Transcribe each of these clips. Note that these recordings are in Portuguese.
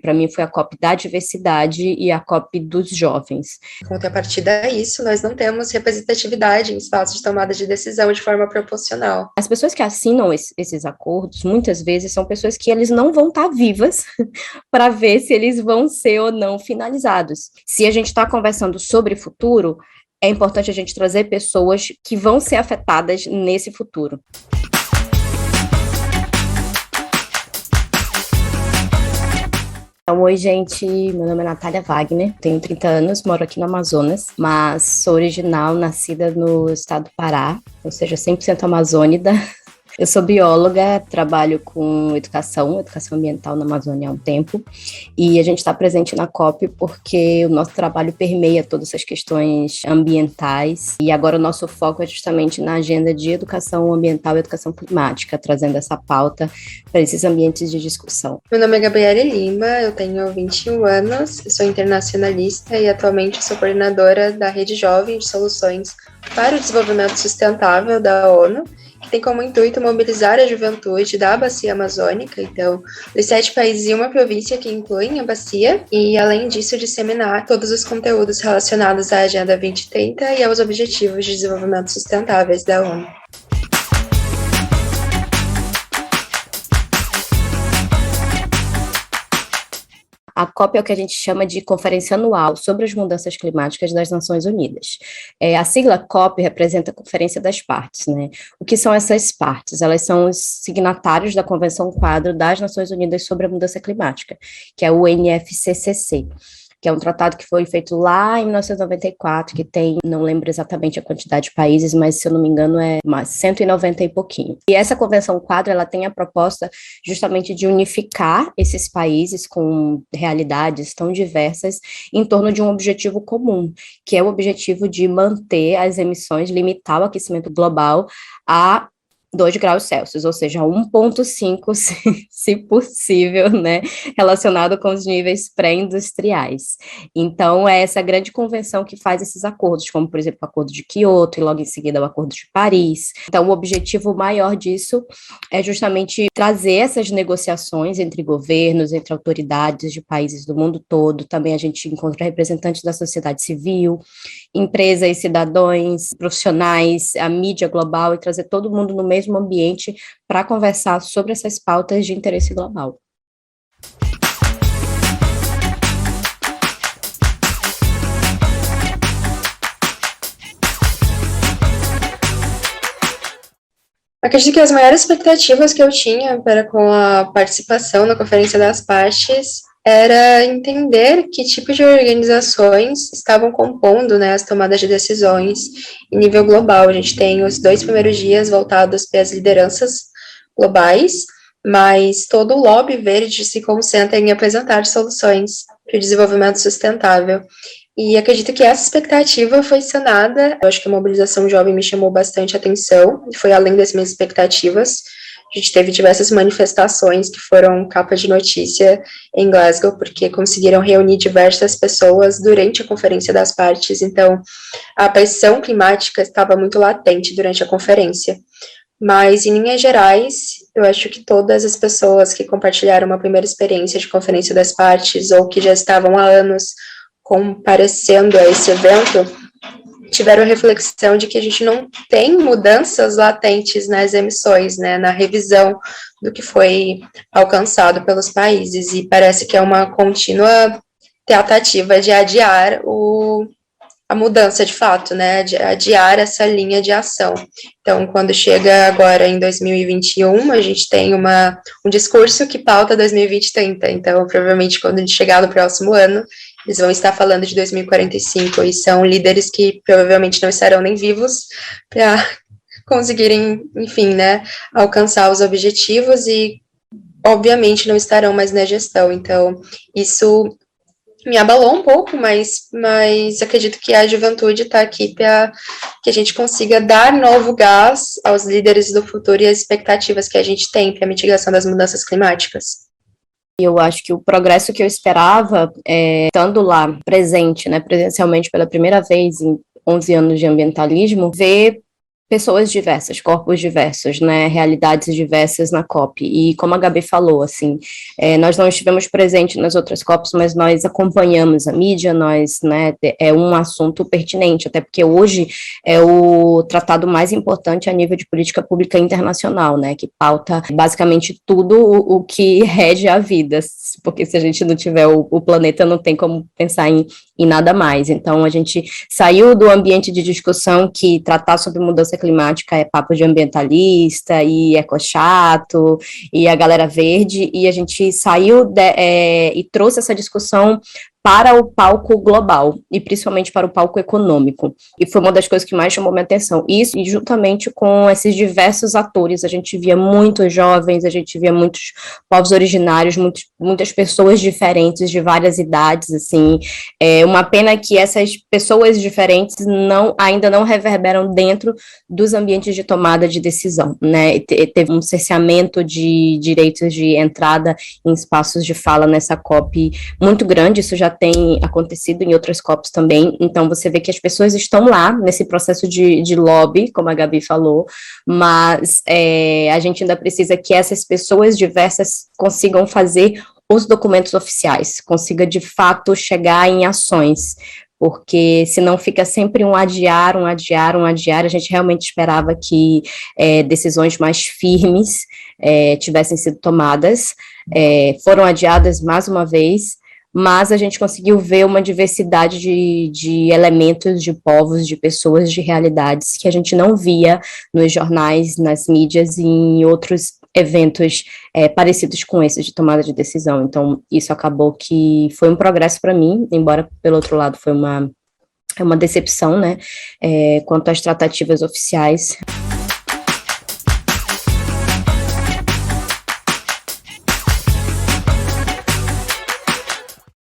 Para mim foi a COP da diversidade e a COP dos jovens. Contrapartida a isso, nós não temos representatividade em espaços de tomada de decisão de forma proporcional. As pessoas que assinam esses acordos, muitas vezes, são pessoas que eles não vão estar vivas para ver se eles vão ser ou não finalizados. Se a gente está conversando sobre futuro, é importante a gente trazer pessoas que vão ser afetadas nesse futuro. Então, oi, gente, meu nome é Natália Wagner, tenho 30 anos, moro aqui no Amazonas, mas sou original, nascida no estado do Pará, ou seja, 100% amazônida. Eu sou bióloga, trabalho com educação ambiental na Amazônia há um tempo, e a gente está presente na COP porque o nosso trabalho permeia todas essas questões ambientais, e agora o nosso foco é justamente na agenda de educação ambiental e educação climática, trazendo essa pauta para esses ambientes de discussão. Meu nome é Gabriela Lima, eu tenho 21 anos, sou internacionalista e atualmente sou coordenadora da Rede Jovem de Soluções para o Desenvolvimento Sustentável da ONU, que tem como intuito mobilizar a juventude da Bacia Amazônica, então, dos 7 países e uma província que incluem a bacia, e além disso disseminar todos os conteúdos relacionados à Agenda 2030 e aos Objetivos de Desenvolvimento Sustentáveis da ONU. A COP é o que a gente chama de Conferência Anual sobre as Mudanças Climáticas das Nações Unidas. A sigla COP representa a Conferência das Partes, né? O que são essas partes? Elas são os signatários da Convenção Quadro das Nações Unidas sobre a Mudança Climática, que é o UNFCCC, que é um tratado que foi feito lá em 1994, que tem, não lembro exatamente a quantidade de países, mas se eu não me engano é 190 e pouquinho. E essa Convenção Quadro, ela tem a proposta justamente de unificar esses países com realidades tão diversas em torno de um objetivo comum, que é o objetivo de manter as emissões, limitar o aquecimento global a 2 graus Celsius, ou seja, 1,5, se possível, né, relacionado com os níveis pré-industriais. Então, é essa grande convenção que faz esses acordos, como, por exemplo, o Acordo de Quioto e logo em seguida o Acordo de Paris. Então, o objetivo maior disso é justamente trazer essas negociações entre governos, entre autoridades de países do mundo todo. Também a gente encontra representantes da sociedade civil, empresas, cidadãos, profissionais, a mídia global, e trazer todo mundo no mesmo ambiente para conversar sobre essas pautas de interesse global. Acredito que as maiores expectativas que eu tinha para com a participação na Conferência das Partes era entender que tipo de organizações estavam compondo, né, as tomadas de decisões em nível global. A gente tem os 2 primeiros dias voltados para as lideranças globais, mas todo o lobby verde se concentra em apresentar soluções para o desenvolvimento sustentável. E acredito que essa expectativa foi sanada. Eu acho que a mobilização jovem me chamou bastante atenção, e foi além das minhas expectativas. A gente teve diversas manifestações que foram capa de notícia em Glasgow, porque conseguiram reunir diversas pessoas durante a Conferência das Partes, então a pressão climática estava muito latente durante a conferência. Mas, em linhas gerais, eu acho que todas as pessoas que compartilharam uma primeira experiência de Conferência das Partes, ou que já estavam há anos comparecendo a esse evento, tiveram a reflexão de que a gente não tem mudanças latentes nas emissões, né, na revisão do que foi alcançado pelos países, e parece que é uma contínua tentativa de adiar a mudança de fato, né, de adiar essa linha de ação. Então, quando chega agora em 2021, a gente tem um discurso que pauta 2030, então, provavelmente, quando a gente chegar no próximo ano, eles vão estar falando de 2045, e são líderes que provavelmente não estarão nem vivos para conseguirem, enfim, né, alcançar os objetivos, e obviamente não estarão mais na gestão. Então, isso me abalou um pouco, mas acredito que a juventude está aqui para que a gente consiga dar novo gás aos líderes do futuro e as expectativas que a gente tem para a mitigação das mudanças climáticas. Eu acho que o progresso que eu esperava, estando lá presente, né, presencialmente pela primeira vez em 11 anos de ambientalismo, ver pessoas diversas, corpos diversos, né, realidades diversas na COP, e como a Gabi falou, assim, nós não estivemos presentes nas outras COPs, mas nós acompanhamos a mídia, né, é um assunto pertinente, até porque hoje é o tratado mais importante a nível de política pública internacional, né, que pauta basicamente tudo o que rege a vida, porque se a gente não tiver o planeta, não tem como pensar em nada mais. Então, a gente saiu do ambiente de discussão que tratar sobre mudança climática é papo de ambientalista e ecochato e a galera verde, e a gente saiu e trouxe essa discussão para o palco global, e principalmente para o palco econômico, e foi uma das coisas que mais chamou minha atenção, isso, e juntamente com esses diversos atores, a gente via muitos jovens, a gente via muitos povos originários, muitas pessoas diferentes, de várias idades, assim, uma pena que essas pessoas diferentes ainda não reverberam dentro dos ambientes de tomada de decisão, né, teve um cerceamento de direitos de entrada em espaços de fala nessa COP muito grande, isso já tem acontecido em outras COPs também, então você vê que as pessoas estão lá nesse processo de lobby, como a Gabi falou, mas a gente ainda precisa que essas pessoas diversas consigam fazer os documentos oficiais, consiga de fato chegar em ações, porque senão fica sempre um adiar, a gente realmente esperava que decisões mais firmes tivessem sido tomadas, foram adiadas mais uma vez, mas a gente conseguiu ver uma diversidade de elementos, de povos, de pessoas, de realidades que a gente não via nos jornais, nas mídias e em outros eventos parecidos com esses de tomada de decisão. Então, isso acabou que foi um progresso para mim, embora, pelo outro lado, foi uma decepção, né, quanto às tratativas oficiais.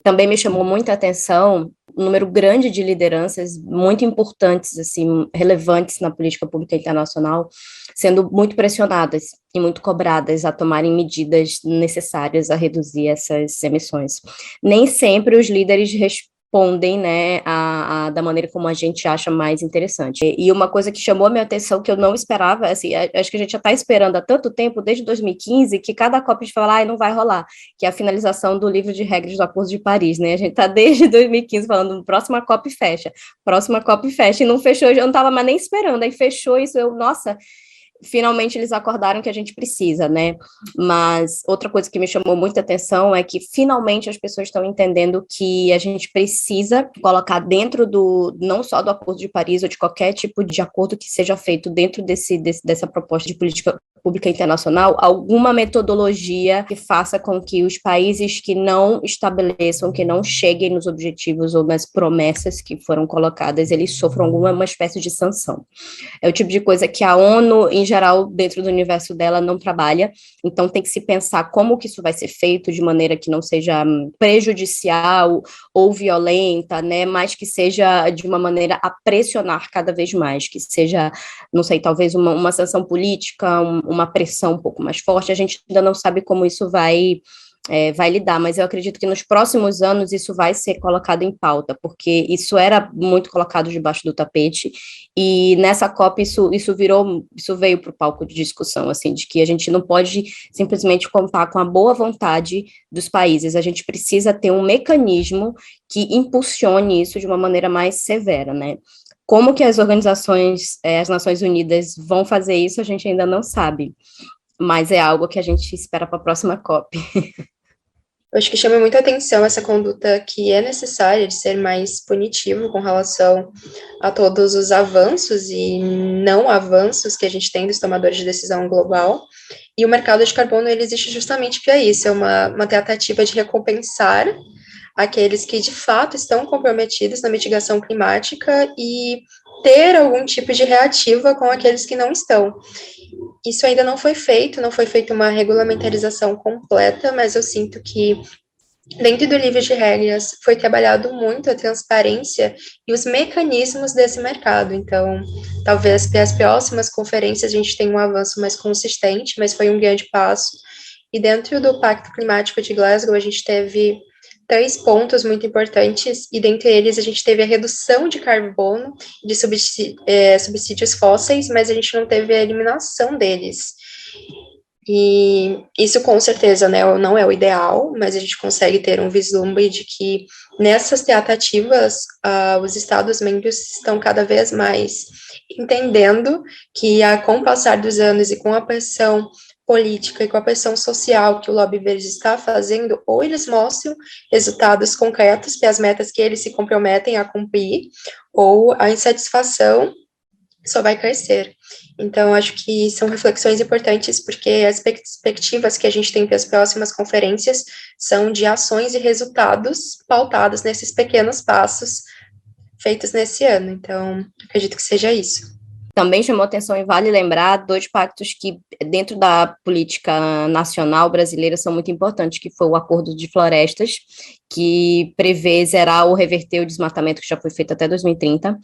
Também me chamou muita atenção um número grande de lideranças muito importantes, assim, relevantes na política pública internacional, sendo muito pressionadas e muito cobradas a tomarem medidas necessárias a reduzir essas emissões. Nem sempre os líderes respondem, né, da maneira como a gente acha mais interessante. E uma coisa que chamou a minha atenção, que eu não esperava, assim, acho que a gente já está esperando há tanto tempo, desde 2015, que cada COP a gente fala, não vai rolar, que é a finalização do livro de regras do Acordo de Paris, né, a gente está desde 2015 falando, próxima COP fecha, e não fechou, eu não estava mais nem esperando, aí fechou isso, nossa, finalmente eles acordaram que a gente precisa, né, mas outra coisa que me chamou muita atenção é que finalmente as pessoas estão entendendo que a gente precisa colocar dentro não só do Acordo de Paris, ou de qualquer tipo de acordo que seja feito dentro dessa proposta de política pública internacional, alguma metodologia que faça com que os países que não estabeleçam, que não cheguem nos objetivos ou nas promessas que foram colocadas, eles sofram alguma espécie de sanção. É o tipo de coisa que a ONU, em geral, dentro do universo dela, não trabalha, então tem que se pensar como que isso vai ser feito de maneira que não seja prejudicial ou violenta, né, mas que seja de uma maneira a pressionar cada vez mais, que seja, não sei, talvez uma sanção política, uma pressão um pouco mais forte, a gente ainda não sabe como isso vai lidar, mas eu acredito que nos próximos anos isso vai ser colocado em pauta, porque isso era muito colocado debaixo do tapete, e nessa COP isso veio para o palco de discussão, assim, de que a gente não pode simplesmente contar com a boa vontade dos países, a gente precisa ter um mecanismo que impulsione isso de uma maneira mais severa, né? Como que as organizações, as Nações Unidas vão fazer isso, a gente ainda não sabe, mas é algo que a gente espera para a próxima COP. Eu acho que chama muita atenção essa conduta que é necessária de ser mais punitivo com relação a todos os avanços e não avanços que a gente tem dos tomadores de decisão global. E o mercado de carbono, ele existe justamente para isso, é uma tentativa de recompensar aqueles que, de fato, estão comprometidos na mitigação climática e ter algum tipo de reativa com aqueles que não estão. Isso ainda não foi feita uma regulamentarização completa, mas eu sinto que dentro do livro de regras foi trabalhado muito a transparência e os mecanismos desse mercado. Então, talvez para as próximas conferências a gente tenha um avanço mais consistente, mas foi um grande passo. E dentro do Pacto Climático de Glasgow, a gente teve 3 pontos muito importantes, e dentre eles a gente teve a redução de carbono de subsídios fósseis, mas a gente não teve a eliminação deles. E isso com certeza, né, não é o ideal, mas a gente consegue ter um vislumbre de que nessas tratativas os Estados-membros estão cada vez mais entendendo que com o passar dos anos e com a pressão política e com a pressão social que o lobby verde está fazendo, ou eles mostram resultados concretos para as metas que eles se comprometem a cumprir, ou a insatisfação só vai crescer. Então, acho que são reflexões importantes, porque as perspectivas que a gente tem para as próximas conferências são de ações e resultados pautados nesses pequenos passos feitos nesse ano. Então, acredito que seja isso. Também chamou atenção e vale lembrar 2 pactos que, dentro da política nacional brasileira, são muito importantes, que foi o Acordo de Florestas, que prevê zerar ou reverter o desmatamento que já foi feito até 2030.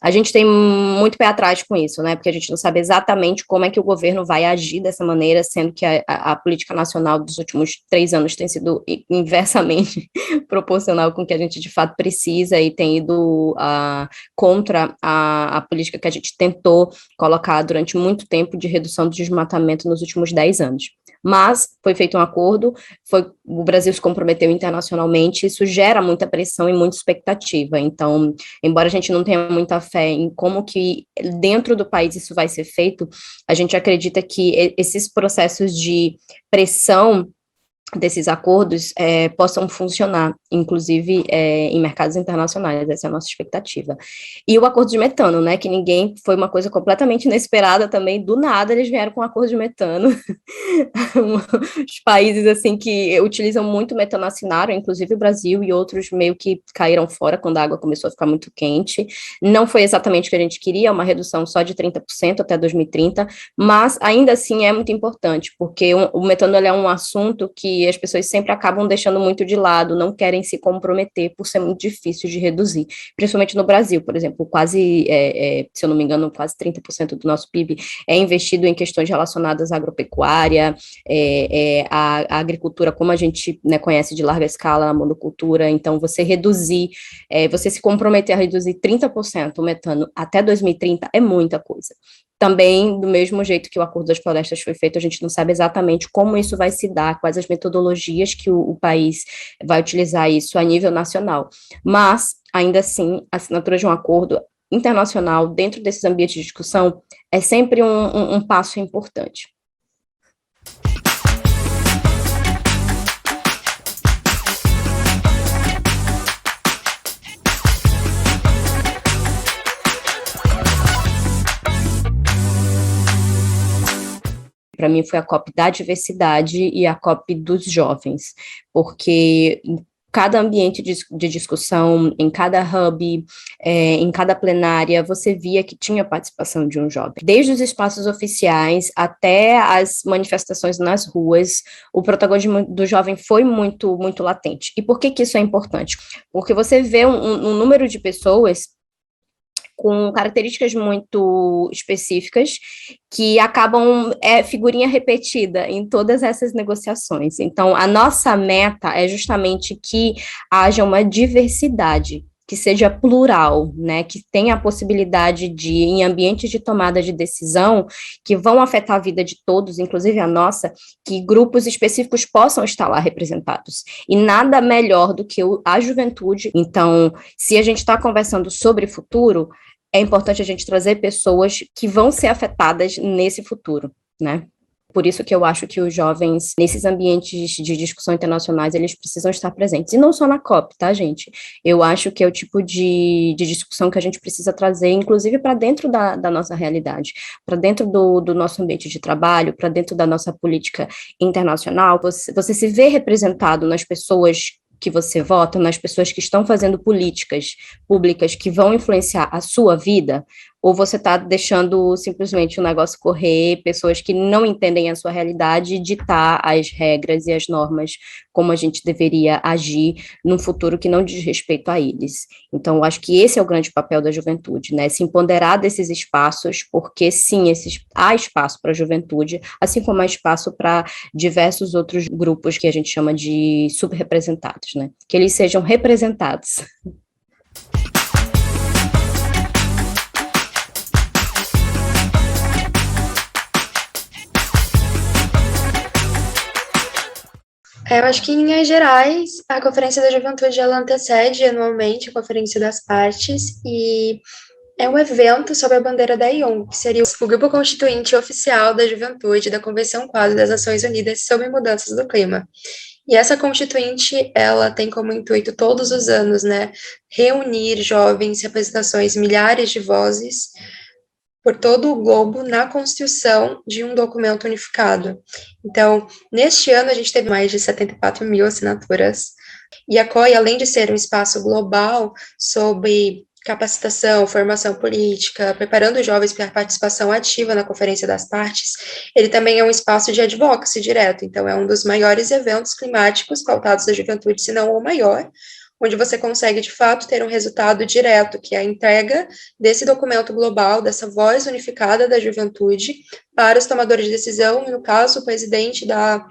A gente tem muito pé atrás com isso, né, porque a gente não sabe exatamente como é que o governo vai agir dessa maneira, sendo que a política nacional dos últimos 3 anos tem sido inversamente proporcional com o que a gente de fato precisa e tem ido contra a política que a gente tentou colocar durante muito tempo de redução do desmatamento nos últimos 10 anos. Mas foi feito um acordo, o Brasil se comprometeu internacionalmente, isso gera muita pressão e muita expectativa. Então, embora a gente não tenha muita fé em como que dentro do país isso vai ser feito, a gente acredita que esses processos de pressão desses acordos possam funcionar, inclusive em mercados internacionais, essa é a nossa expectativa. E o acordo de metano, né, que foi uma coisa completamente inesperada também, do nada eles vieram com o acordo de metano. Os países, assim, que utilizam muito metano assinaram, inclusive o Brasil, e outros meio que caíram fora quando a água começou a ficar muito quente. Não foi exatamente o que a gente queria, uma redução só de 30% até 2030, mas ainda assim é muito importante, porque o metano ele é um assunto que as pessoas sempre acabam deixando muito de lado, não querem se comprometer por ser muito difícil de reduzir, principalmente no Brasil, por exemplo, quase, se eu não me engano, quase 30% do nosso PIB é investido em questões relacionadas à agropecuária, a agricultura, como a gente, né, conhece de larga escala, a monocultura. Então você você se comprometer a reduzir 30% o metano até 2030 é muita coisa. Também, do mesmo jeito que o Acordo das Florestas foi feito, a gente não sabe exatamente como isso vai se dar, quais as metodologias que o país vai utilizar isso a nível nacional. Mas, ainda assim, a assinatura de um acordo internacional dentro desses ambientes de discussão é sempre um passo importante. Para mim foi a COP da diversidade e a COP dos jovens, porque em cada ambiente de discussão, em cada hub, em cada plenária, você via que tinha participação de um jovem. Desde os espaços oficiais até as manifestações nas ruas, o protagonismo do jovem foi muito, muito latente. E por que isso é importante? Porque você vê um número de pessoas com características muito específicas que acabam figurinha repetida em todas essas negociações. Então, a nossa meta é justamente que haja uma diversidade, que seja plural, né, que tenha a possibilidade de, em ambientes de tomada de decisão, que vão afetar a vida de todos, inclusive a nossa, que grupos específicos possam estar lá representados. E nada melhor do que a juventude. Então, se a gente está conversando sobre futuro, é importante a gente trazer pessoas que vão ser afetadas nesse futuro, né? Por isso que eu acho que os jovens, nesses ambientes de discussão internacionais, eles precisam estar presentes. E não só na COP, tá, gente? Eu acho que é o tipo de discussão que a gente precisa trazer, inclusive para dentro da nossa realidade, para dentro do nosso ambiente de trabalho, para dentro da nossa política internacional. Você se vê representado nas pessoas que você vota, nas pessoas que estão fazendo políticas públicas que vão influenciar a sua vida, ou você está deixando simplesmente o negócio correr, pessoas que não entendem a sua realidade, ditar as regras e as normas como a gente deveria agir num futuro que não diz respeito a eles. Então, eu acho que esse é o grande papel da juventude, né? Se empoderar desses espaços, porque sim, há espaço para a juventude, assim como há espaço para diversos outros grupos que a gente chama de subrepresentados, né? Que eles sejam representados. Eu acho que, em linhas gerais, a Conferência da Juventude ela antecede anualmente a Conferência das Partes e é um evento sobre a bandeira da ION, que seria o grupo constituinte oficial da juventude da Convenção Quadro das Nações Unidas sobre Mudanças do Clima. E essa constituinte, ela tem como intuito todos os anos, né, reunir jovens, representações, milhares de vozes por todo o globo na construção de um documento unificado. Então, neste ano, a gente teve mais de 74 mil assinaturas, e a COI, além de ser um espaço global sobre capacitação, formação política, preparando os jovens para a participação ativa na Conferência das Partes, ele também é um espaço de advocacy direto, então é um dos maiores eventos climáticos pautados da juventude, se não o maior, onde você consegue, de fato, ter um resultado direto, que é a entrega desse documento global, dessa voz unificada da juventude para os tomadores de decisão, e, no caso, o presidente da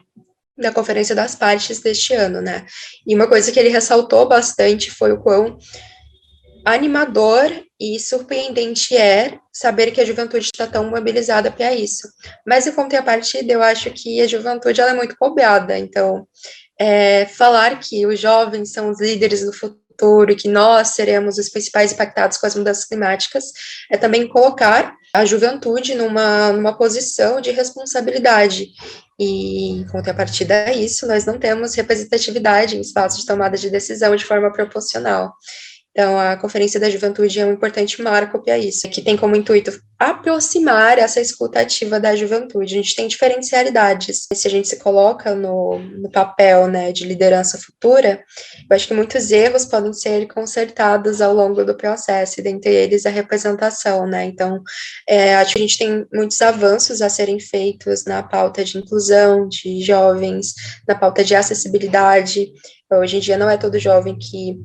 Conferência das Partes deste ano, né? E uma coisa que ele ressaltou bastante foi o quão animador e surpreendente é saber que a juventude está tão mobilizada para isso. Mas, em contrapartida, eu acho que a juventude ela é muito cobrada, então falar que os jovens são os líderes do futuro e que nós seremos os principais impactados com as mudanças climáticas é também colocar a juventude numa posição de responsabilidade. E, em contrapartida a isso, nós não temos representatividade em espaços de tomada de decisão de forma proporcional. Então, a Conferência da Juventude é um importante marco para isso, que tem como intuito aproximar essa escuta ativa da juventude. A gente tem diferencialidades. Se a gente se coloca no papel, né, de liderança futura, eu acho que muitos erros podem ser consertados ao longo do processo, e dentre eles a representação, né? Então, acho que a gente tem muitos avanços a serem feitos na pauta de inclusão de jovens, na pauta de acessibilidade. Hoje em dia não é todo jovem que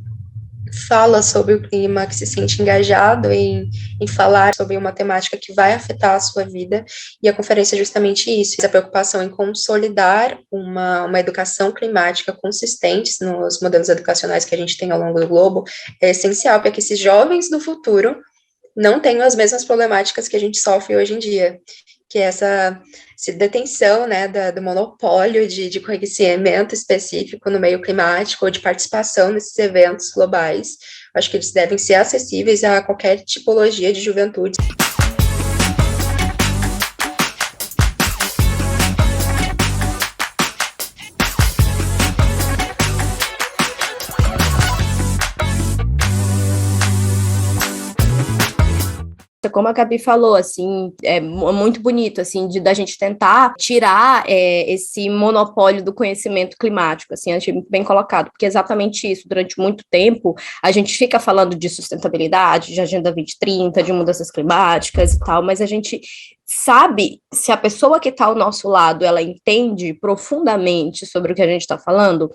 fala sobre o clima, que se sente engajado em falar sobre uma temática que vai afetar a sua vida, e a conferência é justamente isso, essa preocupação em consolidar uma educação climática consistente nos modelos educacionais que a gente tem ao longo do globo, é essencial para que esses jovens do futuro não tenham as mesmas problemáticas que a gente sofre hoje em dia, que é essa detenção, né, do monopólio de conhecimento específico no meio climático ou de participação nesses eventos globais. Acho que eles devem ser acessíveis a qualquer tipologia de juventude. Como a Gabi falou, assim, é muito bonito, assim, da gente tentar tirar esse monopólio do conhecimento climático, assim, achei muito bem colocado, porque é exatamente isso, durante muito tempo, a gente fica falando de sustentabilidade, de Agenda 2030, de mudanças climáticas e tal, mas a gente sabe se a pessoa que está ao nosso lado, ela entende profundamente sobre o que a gente está falando,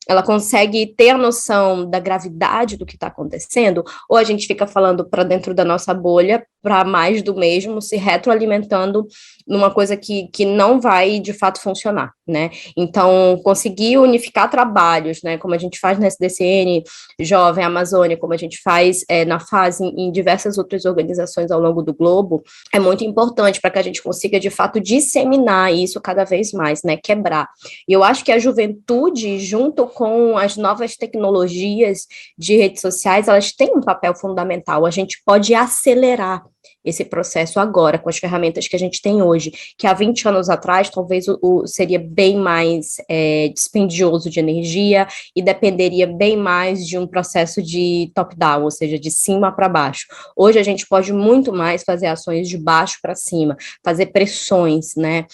ela consegue ter a noção da gravidade do que está acontecendo, ou a gente fica falando para dentro da nossa bolha, para mais do mesmo, se retroalimentando numa coisa que não vai, de fato, funcionar, né? Então, conseguir unificar trabalhos, né, como a gente faz na SDCN, Jovem Amazônia, como a gente faz na fase em diversas outras organizações ao longo do globo, é muito importante para que a gente consiga, de fato, disseminar isso cada vez mais, né, quebrar. E eu acho que a juventude, junto com as novas tecnologias de redes sociais, elas têm um papel fundamental. A gente pode acelerar esse processo agora, com as ferramentas que a gente tem hoje, que há 20 anos atrás talvez seria bem mais dispendioso de energia e dependeria bem mais de um processo de top-down, ou seja, de cima para baixo. Hoje a gente pode muito mais fazer ações de baixo para cima, fazer pressões, né?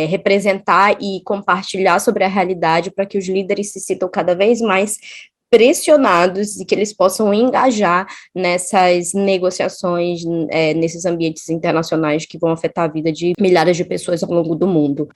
Representar e compartilhar sobre a realidade para que os líderes se sintam cada vez mais pressionados e que eles possam engajar nessas negociações, nesses ambientes internacionais que vão afetar a vida de milhares de pessoas ao longo do mundo.